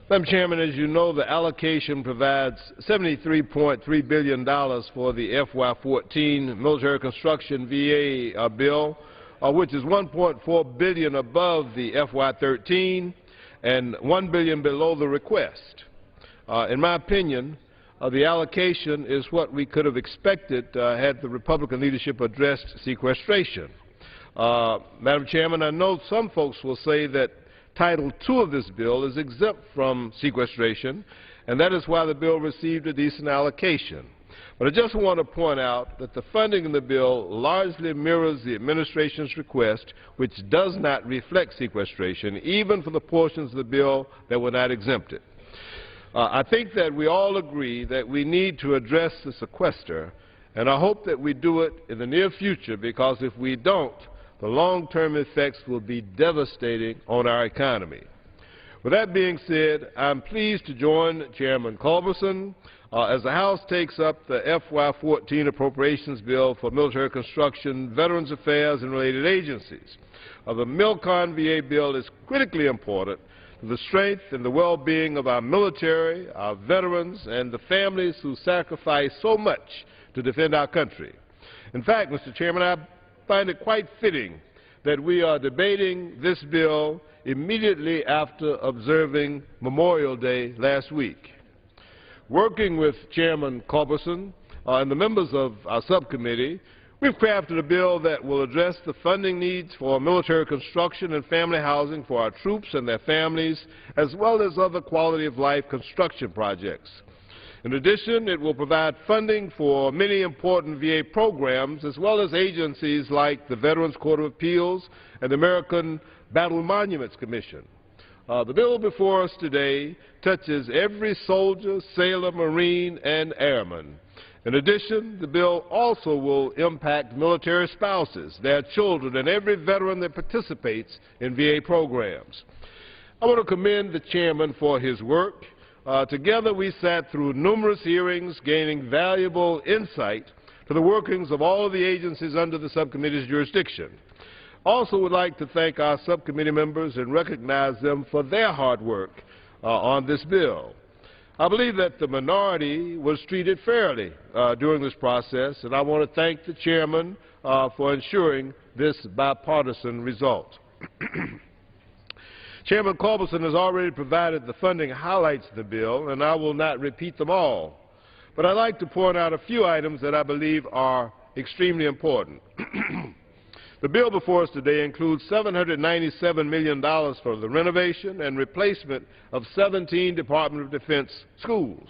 Speaker 12: Madam Chairman, as you know, the allocation provides $73.3 billion for the FY14 military construction VA bill, which is $1.4 billion above the FY13 and $1 billion below the request. In my opinion, the allocation is what we could have expected had the Republican leadership addressed sequestration. Madam Chairman, I know some folks will say that Title II of this bill is exempt from sequestration, and that is why the bill received a decent allocation. But I just want to point out that the funding in the bill largely mirrors the administration's request, which does not reflect sequestration, even for the portions of the bill that were not exempted. I think that we all agree that we need to address the sequester, and I hope that we do it in the near future, because if we don't, the long-term effects will be devastating on our economy. With that being said, I'm pleased to join Chairman Culberson as the House takes up the FY14 appropriations bill for military construction, Veterans Affairs, and related agencies. The Milcon VA bill is critically important to the strength and the well-being of our military, our veterans, and the families who sacrifice so much to defend our country. In fact, Mr. Chairman, I find it quite fitting that we are debating this bill immediately after observing Memorial Day last week. Working with Chairman Culberson and the members of our subcommittee, we've crafted a bill that will address the funding needs for military construction and family housing for our troops and their families, as well as other quality-of-life construction projects. In addition, it will provide funding for many important VA programs, as well as agencies like the Veterans Court of Appeals and the American Battle Monuments Commission. The bill before us today touches every soldier, sailor, Marine, and airman. In addition, the bill also will impact military spouses, their children, and every veteran that participates in VA programs. I want to commend the chairman for his work. Together we sat through numerous hearings, gaining valuable insight to the workings of all of the agencies under the subcommittee's jurisdiction. Also would like to thank our subcommittee members and recognize them for their hard work on this bill. I believe that the minority was treated fairly during this process, and I want to thank the chairman for ensuring this bipartisan result. Chairman Culberson has already provided the funding highlights of the bill, and I will not repeat them all. But I'd like to point out a few items that I believe are extremely important. The bill before us today includes $797 million for the renovation and replacement of 17 Department of Defense schools.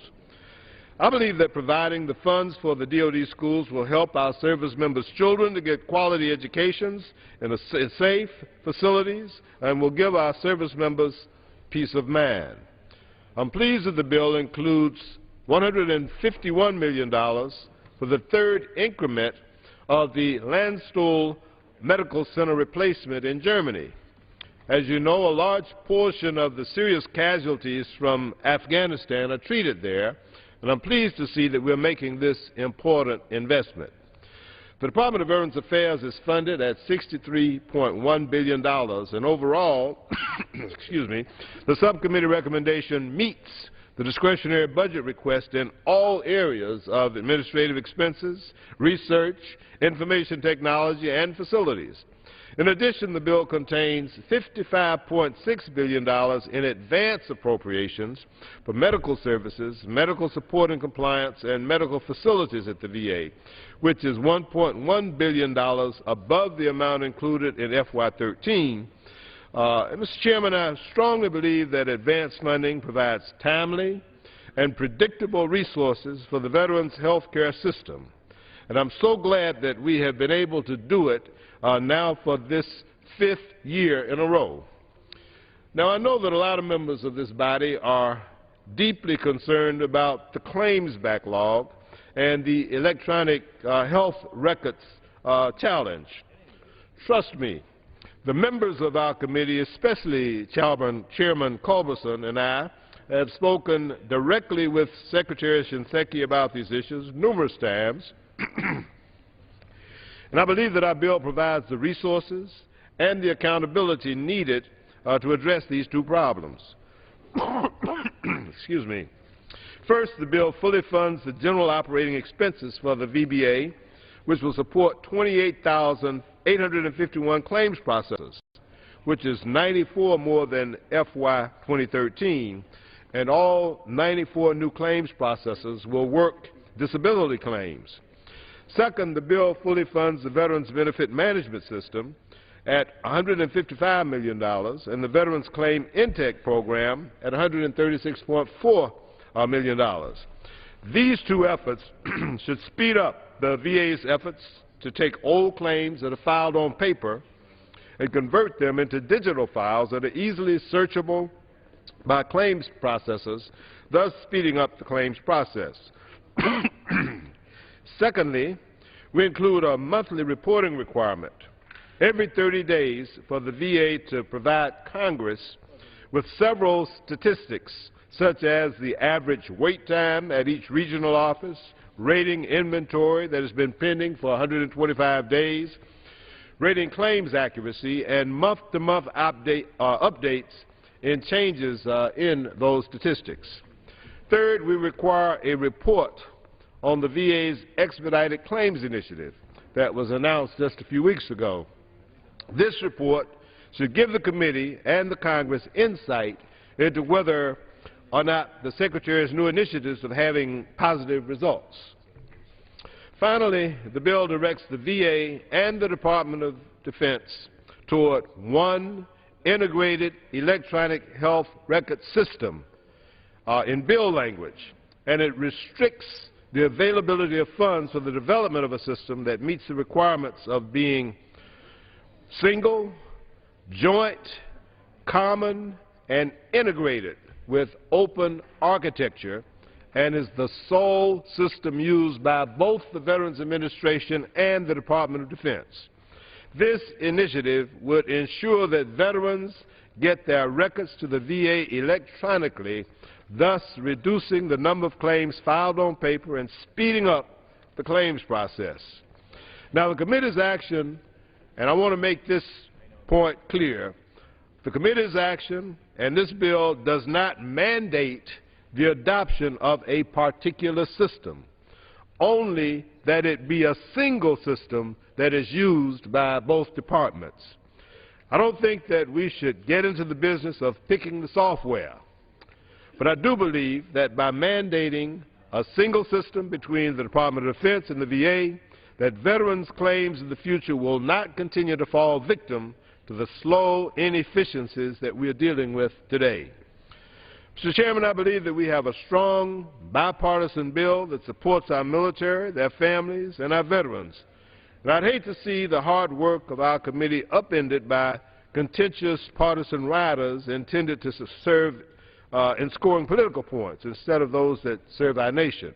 Speaker 12: I believe that providing the funds for the DoD schools will help our service members' children to get quality educations in safe facilities and will give our service members peace of mind. I'm pleased that the bill includes $151 million for the third increment of the Landstuhl Medical Center replacement in Germany. As you know, a large portion of the serious casualties from Afghanistan are treated there, and I'm pleased to see that we're making this important investment. The Department of Veterans Affairs is funded at $63.1 billion, and overall, excuse me, the subcommittee recommendation meets the discretionary budget request in all areas of administrative expenses, research, information technology, and facilities. In addition, the bill contains $55.6 billion in advance appropriations for medical services, medical support and compliance, and medical facilities at the VA, which is $1.1 billion above the amount included in FY13. Mr. Chairman, I strongly believe that advance funding provides timely and predictable resources for the veterans' health care system. And I'm so glad that we have been able to do it now for this 5th year in a row. Now, I know that a lot of members of this body are deeply concerned about the claims backlog and the electronic health records challenge. Trust me, the members of our committee, especially Chairman Culberson and I, have spoken directly with Secretary Shinseki about these issues numerous times. And I believe that our bill provides the resources and the accountability needed to address these two problems. Excuse me. First, the bill fully funds the general operating expenses for the VBA, which will support 28,851 claims processors, which is 94 more than FY 2013, and all 94 new claims processors will work disability claims. Second, the bill fully funds the Veterans Benefit Management System at $155 million and the Veterans Claim Intake Program at $136.4 million. These two efforts should speed up the VA's efforts to take old claims that are filed on paper and convert them into digital files that are easily searchable by claims processors, thus speeding up the claims process. Secondly, we include a monthly reporting requirement every 30 days for the VA to provide Congress with several statistics such as the average wait time at each regional office, rating inventory that has been pending for 125 days, rating claims accuracy, and month-to-month updates in changes in those statistics. Third, we require a report on the VA's expedited claims initiative that was announced just a few weeks ago. This report should give the committee and the Congress insight into whether or not the Secretary's new initiatives are having positive results. Finally, the bill directs the VA and the Department of Defense toward one integrated electronic health record system in bill language, and it restricts the availability of funds for the development of a system that meets the requirements of being single, joint, common, and integrated with open architecture, and is the sole system used by both the Veterans Administration and the Department of Defense. This initiative would ensure that veterans get their records to the VA electronically, thus reducing the number of claims filed on paper and speeding up the claims process. Now, the committee's action, and I want to make this point clear, the committee's action and this bill does not mandate the adoption of a particular system, only that it be a single system that is used by both departments. I don't think that we should get into the business of picking the software, but I do believe that by mandating a single system between the Department of Defense and the VA, that veterans' claims in the future will not continue to fall victim to the slow inefficiencies that we are dealing with today. Mr. Chairman, I believe that we have a strong bipartisan bill that supports our military, their families, and our veterans. And I'd hate to see the hard work of our committee upended by contentious partisan riders intended to serve in scoring political points instead of those that serve our nation.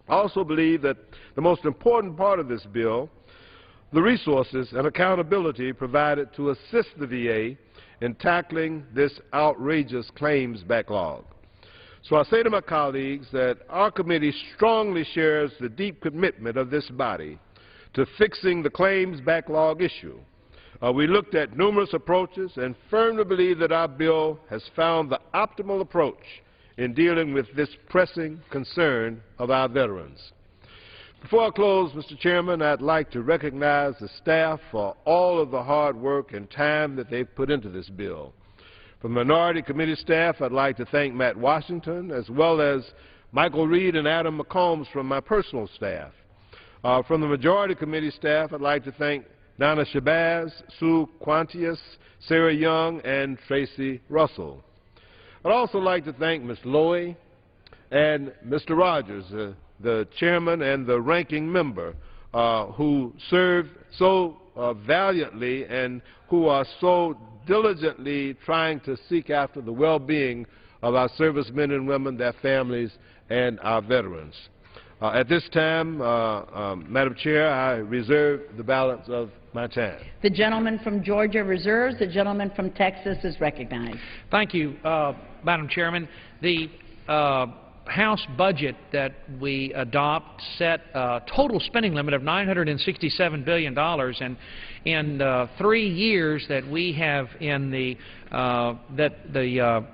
Speaker 12: I also believe that the most important part of this bill, the resources and accountability provided to assist the VA in tackling this outrageous claims backlog. So I say to my colleagues that our committee strongly shares the deep commitment of this body to fixing the claims backlog issue. We looked at numerous approaches and firmly believe that our bill has found the optimal approach in dealing with this pressing concern of our veterans. Before I close, Mr. Chairman, I'd like to recognize the staff for all of the hard work and time that they've put into this bill. From the Minority Committee staff, I'd like to thank Matt Washington, as well as Michael Reed and Adam McCombs from my personal staff. From the Majority Committee staff, I'd like to thank Donna Shabazz, Sue Quantius, Sarah Young, and Tracy Russell. I'd also like to thank Ms. Lowy and Mr. Rogers, the chairman and the ranking member, who served so valiantly and who are so diligently trying to seek after the well-being of our servicemen and women, their families, and our veterans. At this time, Madam Chair, I reserve the balance of my time.
Speaker 11: The gentleman from Georgia reserves. The gentleman from Texas is recognized.
Speaker 2: Thank you, Madam Chairman. The House budget that we adopt set a total spending limit of $967 billion, and in 3 years that we have in the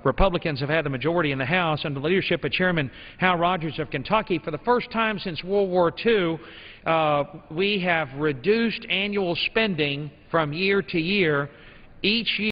Speaker 2: Republicans have had the majority in the House under the leadership of Chairman Hal Rogers of Kentucky, for the first time since World War II, we have reduced annual spending from year to year each year.